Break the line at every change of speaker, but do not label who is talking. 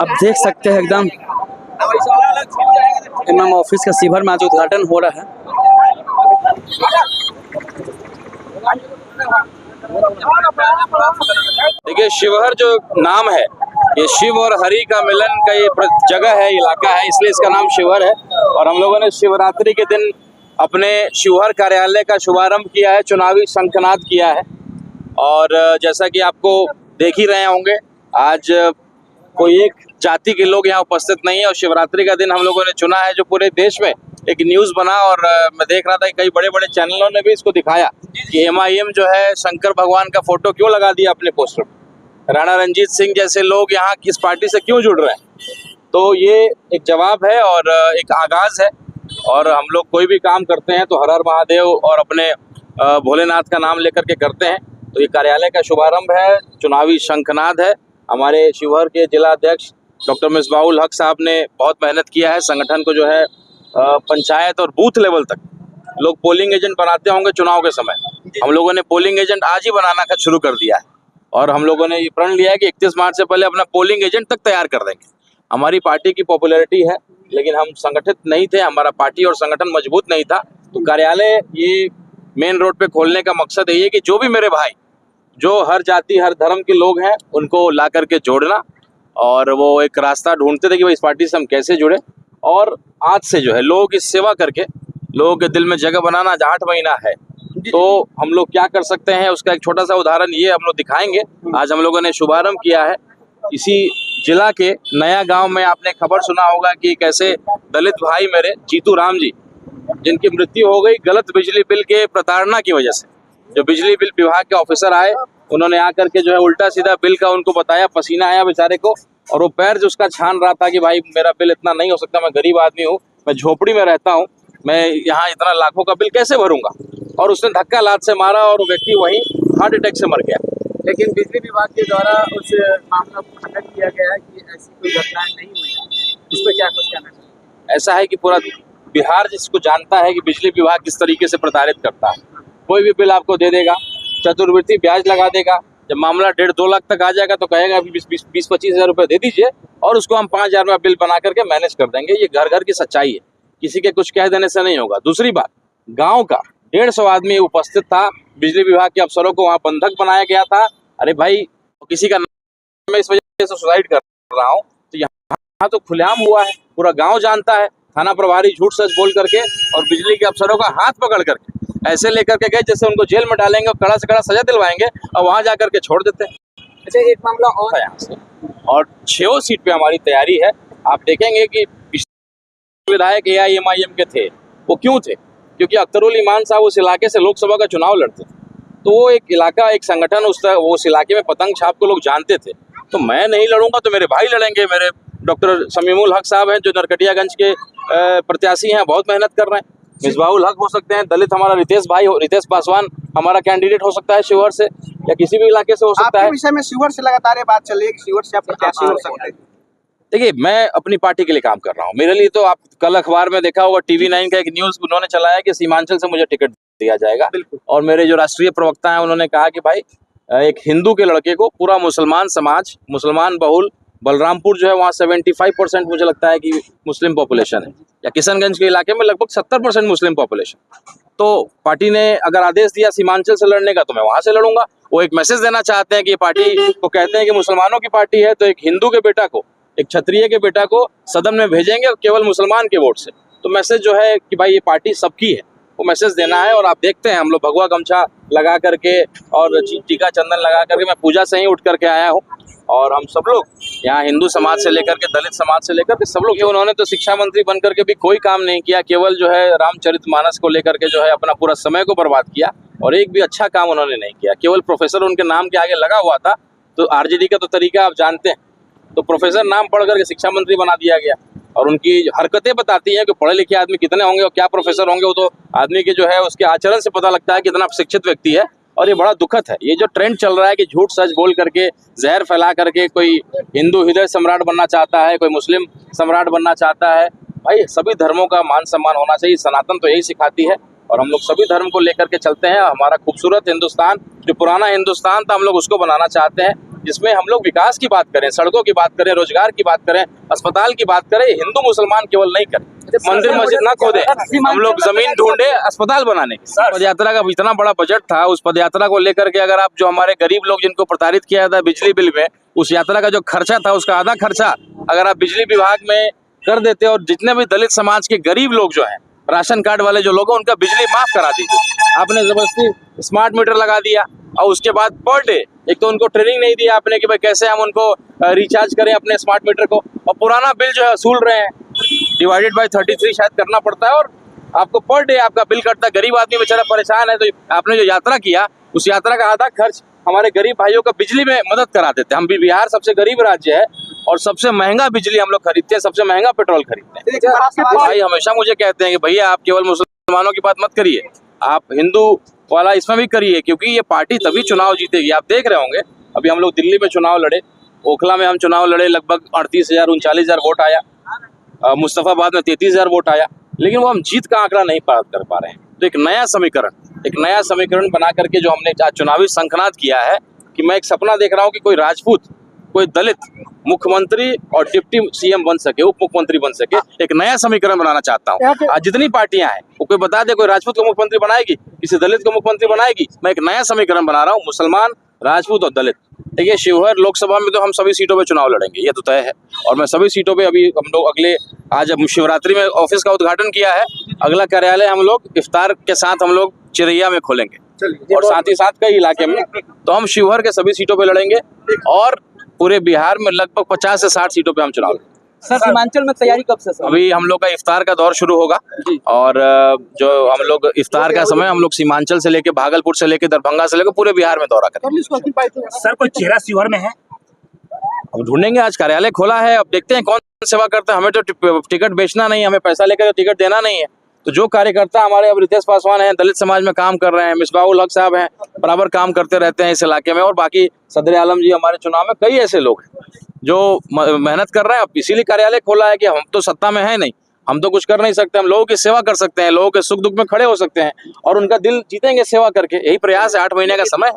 अब देख सकते हैं एकदम इमाम ऑफिस का शिवहर में आज उद्घाटन हो रहा है।
देखिए, शिवहर जो नाम है ये शिव और हरि का मिलन का ये जगह है, इलाका है, इसलिए इसका नाम शिवहर है। और हम लोगों ने शिवरात्रि के दिन अपने शिवहर कार्यालय का शुभारंभ किया है, चुनावी शंखनाद किया है। और जैसा कि आपको देख ही रहे होंगे, आज कोई एक जाति के लोग यहाँ उपस्थित नहीं है और शिवरात्रि का दिन हम लोगों ने चुना है, जो पूरे देश में एक न्यूज़ बना। और मैं देख रहा था कि कई बड़े बड़े चैनलों ने भी इसको दिखाया कि MIM जो है शंकर भगवान का फोटो क्यों लगा दिया अपने पोस्टर पर, राणा रंजीत सिंह जैसे लोग यहाँ किस पार्टी से क्यों जुड़ रहे हैं। तो ये एक जवाब है और एक आगाज है। और हम लोग कोई भी काम करते हैं तो हर हर महादेव और अपने भोलेनाथ का नाम लेकर के करते हैं। तो ये कार्यालय का शुभारंभ है, चुनावी शंखनाद है। हमारे शिवहर के जिला अध्यक्ष डॉक्टर मिसबाहुल हक साहब ने बहुत मेहनत किया है। संगठन को जो है पंचायत और बूथ लेवल तक लोग पोलिंग एजेंट बनाते होंगे चुनाव के समय, हम लोगों ने पोलिंग एजेंट आज ही बनाना का शुरू कर दिया है। और हम लोगों ने ये प्रण लिया है कि 31 मार्च से पहले अपना पोलिंग एजेंट तक तैयार कर देंगे। हमारी पार्टी की पॉपुलैरिटी है, लेकिन हम संगठित नहीं थे, हमारा पार्टी और संगठन मजबूत नहीं था। तो कार्यालय ये मेन रोड पे खोलने का मकसद यही है कि जो भी मेरे भाई जो हर जाति हर धर्म के लोग हैं उनको ला करके जोड़ना, और वो एक रास्ता ढूंढते थे कि भाई इस पार्टी से हम कैसे जुड़े। और आज से जो है लोगों की सेवा करके लोगों के दिल में जगह बनाना 8 महीना है, तो हम लोग क्या कर सकते हैं उसका एक छोटा सा उदाहरण ये हम लोग दिखाएंगे। आज हम लोगों ने शुभारंभ किया है इसी जिला के नया गांव में। आपने खबर सुना होगा कि कैसे दलित भाई मेरे जीतू राम जी, जिनकी मृत्यु हो गई गलत बिजली बिल के प्रताड़ना की वजह से। जो बिजली बिल विभाग के ऑफिसर आए, उन्होंने आकर के जो है उल्टा सीधा बिल का उनको बताया, पसीना आया बेचारे को। और वो पैर जो उसका छान रहा था कि भाई मेरा बिल इतना नहीं हो सकता, मैं गरीब आदमी हूँ, मैं झोपड़ी में रहता हूँ, मैं यहाँ इतना लाखों का बिल कैसे भरूंगा। और उसने धक्का लात से मारा और वो व्यक्ति वहीं हार्ट अटैक से मर गया।
लेकिन बिजली विभाग के द्वारा उस मामला को खंडन किया गया है कि ऐसी कोई घटनाएं नहीं हुई। इस पर क्या कुछ कहना चाहिए?
ऐसा है कि पूरा बिहार जिसको जानता है कि बिजली विभाग किस तरीके से प्रताड़ित करता है। कोई भी बिल आपको दे देगा, चतुर्वृत्ति ब्याज लगा देगा। जब मामला 1.5-2 लाख तक आ जाएगा तो कहेगा अभी 20-25 हज़ार रुपये दे दीजिए और उसको हम 5 हज़ार बिल बना करके मैनेज कर देंगे। ये घर घर की सच्चाई है, किसी के कुछ कह देने से नहीं होगा। दूसरी बात, गांव का 150 आदमी उपस्थित था, बिजली विभाग के अफसरों को वहां बंधक बनाया गया था। अरे भाई, किसी का मैं इस वजह से सुसाइड कर रहा हूँ, तो यहाँ तो खुलेआम हुआ है, पूरा गांव जानता है। थाना प्रभारी झूठ सच बोल करके और बिजली के अफसरों का हाथ पकड़ करके ऐसे लेकर के गए जैसे उनको जेल में डालेंगे और कड़ा से कड़ा सजा दिलवाएंगे, और वहां जाकर के छोड़ देते हैं।
अच्छा, एक मामला और
यहाँ से, और 6 सीट पे हमारी तैयारी है। आप देखेंगे कि विधायक AIMIM के थे, वो क्यों थे? क्योंकि अख्तरुल ईमान साहब उस इलाके से लोकसभा का चुनाव लड़ते थे। तो वो एक इलाका, एक संगठन, उस इलाके में पतंग छाप को लोग जानते थे। तो मैं नहीं लड़ूंगा तो मेरे भाई लड़ेंगे। मेरे डॉक्टर शमीमुल हक साहब हैं जो नरकटियागंज के प्रत्याशी हैं, बहुत मेहनत कर रहे हैं। मिसबाहुल हक हो सकते हैं, दलित हमारा रितेश पासवान हमारा कैंडिडेट हो सकता है शिवहर से, या किसी भी इलाके से हो सकता है।
विषय में शिवहर से लगातार ये बात चल रही है कि शिवहर से आप प्रत्याशी हो सकते हैं।
देखिए, मैं अपनी पार्टी के लिए काम कर रहा हूँ। मेरे लिए तो आप कल अखबार में देखा होगा, TV9 का एक न्यूज़ उन्होंने चलाया कि सीमांचल से मुझे टिकट दिया जाएगा। और मेरे जो राष्ट्रीय प्रवक्ता हैं उन्होंने कहा कि भाई एक हिंदू के लड़के को पूरा मुसलमान समाज, मुसलमान बहुल बलरामपुर जो है वहाँ 75% मुझे लगता है कि मुस्लिम पॉपुलेशन है, या किशनगंज के इलाके में लगभग 70% मुस्लिम पॉपुलेशन। तो पार्टी ने अगर आदेश दिया सीमांचल से लड़ने का तो मैं वहाँ से लड़ूंगा। वो एक मैसेज देना चाहते हैं कि ये पार्टी को कहते हैं कि मुसलमानों की पार्टी है, तो एक हिंदू के बेटा को, एक क्षत्रिय के बेटा को सदन में भेजेंगे केवल मुसलमान के वोट से। तो मैसेज जो है कि भाई ये पार्टी सबकी है, वो मैसेज देना है। और आप देखते हैं हम लोग भगवा गमछा लगा करके और टीका चंदन लगा करके, मैं पूजा से ही उठ करके आया हूँ। और हम सब लोग यहाँ हिंदू समाज से लेकर के दलित समाज से लेकर के सब लोग, उन्होंने तो शिक्षा मंत्री बन करके भी कोई काम नहीं किया, केवल जो है रामचरितमानस को लेकर के जो है अपना पूरा समय को बर्बाद किया, और एक भी अच्छा काम उन्होंने नहीं किया। केवल प्रोफेसर उनके नाम के आगे लगा हुआ था। तो RJD का तो तरीका आप जानते हैं, तो प्रोफेसर नाम पढ़ करके शिक्षा मंत्री बना दिया गया। और उनकी हरकतें बताती हैं कि पढ़े लिखे आदमी कितने होंगे और क्या प्रोफेसर होंगे। वो तो आदमी के जो है उसके आचरण से पता लगता है कितना शिक्षित व्यक्ति है। और ये बड़ा दुखद है, ये जो ट्रेंड चल रहा है कि झूठ सच बोल करके, जहर फैला करके कोई हिंदू हृदय सम्राट बनना चाहता है, कोई मुस्लिम सम्राट बनना चाहता है। भाई सभी धर्मों का मान सम्मान होना चाहिए, सनातन तो यही सिखाती है। और हम लोग सभी धर्म को लेकर के चलते हैं। हमारा खूबसूरत हिंदुस्तान, जो पुराना हिंदुस्तान था, हम लोग उसको बनाना चाहते हैं। जिसमें हम लोग विकास की बात करें, सड़कों की बात करें, रोजगार की बात करें, अस्पताल की बात करें, हिंदू मुसलमान केवल नहीं करें, मंदिर मस्जिद ना खोदें, हम लोग जमीन ढूंढे अस्पताल बनाने की। पद यात्रा का इतना बड़ा बजट था, उस पद यात्रा को लेकर के अगर आप जो हमारे गरीब लोग जिनको प्रताड़ित किया था बिजली बिल में, उस यात्रा का जो खर्चा था उसका आधा खर्चा अगर आप बिजली विभाग में कर देते और जितने भी दलित समाज के गरीब लोग जो हैं, राशन कार्ड वाले जो लोग हैं, उनका बिजली माफ करा दीजिए। आपने जबरदस्ती स्मार्ट मीटर लगा दिया और उसके बाद पर डे एक तो उनको ट्रेनिंग नहीं दिया आपने कि भाई कैसे हम उनको रिचार्ज करें अपने स्मार्ट मीटर को, और पुराना बिल जो है वसूल रहे हैं, डिवाइडेड बाय 33 शायद करना पड़ता है और आपको पर डे आपका बिल कटता है। गरीब आदमी बेचारा परेशान है। तो आपने जो यात्रा किया उस यात्रा का आधा खर्च हमारे गरीब भाइयों का बिजली में मदद करा देते। हम भी बिहार सबसे गरीब राज्य है और सबसे महंगा बिजली हम लोग खरीदते हैं, सबसे महंगा पेट्रोल खरीदते हैं। भाई हमेशा मुझे कहते हैं कि भैया आप केवल मुसलमानों की बात मत करिए, आप हिंदू वाला इसमें भी करिए, क्योंकि ये पार्टी तभी चुनाव जीतेगी। आप देख रहे होंगे अभी हम लोग दिल्ली में चुनाव लड़े, ओखला में हम चुनाव लड़े, लगभग 38,000 39,000 वोट आया, मुस्तफाबाद में 33,000 वोट आया, लेकिन वो हम जीत का आंकड़ा नहीं प्राप्त कर पा रहे हैं। तो एक नया समीकरण बना करके जो हमने आज चुनावी शंखनाद किया है कि मैं एक सपना देख रहा हूँ कि कोई राजपूत, कोई दलित मुख्यमंत्री और डिप्टी सीएम बन सके, उप मुख्यमंत्री बन सके, एक नया समीकरण बनाना चाहता हूँ। आज जितनी पार्टियां हैं वो कोई बता दे कोई राजपूत को मुख्यमंत्री बनाएगी, किसी दलित को मुख्यमंत्री बनाएगी। मैं एक नया समीकरण बना रहा हूँ, मुसलमान, राजपूत और दलित। देखिए शिवहर लोकसभा में तो हम सभी सीटों पे चुनाव लड़ेंगे, ये तो तय है, और मैं सभी सीटों पे अभी हम लोग आज शिवरात्रि में ऑफिस का उद्घाटन किया है, अगला कार्यालय हम लोग इफ्तार के साथ हम लोग चिरैया में खोलेंगे और साथ ही साथ कई इलाके में। तो हम शिवहर के सभी सीटों पे लड़ेंगे और पूरे बिहार में लगभग 50 से 60 सीटों पे हम चुनाव लड़ेंगे।
सर सीमांचल में तैयारी कब से सर?
अभी हम लोग का इफ्तार का दौर शुरू होगा और जो हम लोग इफ्तार का समय हम लोग सीमांचल से लेके भागलपुर से लेके दरभंगा से लेके पूरे बिहार में दौरा करेंगे।
सर कोई चेहरा शिवहर में है?
अब ढूंढेंगे, आज कार्यालय खोला है, अब देखते हैं कौन सेवा करता है। हमें तो टिकट बेचना नहीं है, हमें पैसा लेकर टिकट देना नहीं है। तो जो कार्यकर्ता हमारे अब रितेश पासवान हैं, दलित समाज में काम कर रहे हैं, मिसबाहुल हक साहब हैं, बराबर काम करते रहते हैं इस इलाके में, और बाकी सदर आलम जी हमारे चुनाव में, कई ऐसे लोग हैं जो मेहनत कर रहे हैं। अब इसीलिए कार्यालय खोला है कि हम तो सत्ता में है नहीं, हम तो कुछ कर नहीं सकते, हम लोगों की सेवा कर सकते हैं, लोगों के सुख दुख में खड़े हो सकते हैं और उनका दिल जीतेंगे सेवा करके। यही प्रयास है, 8 महीने का समय है।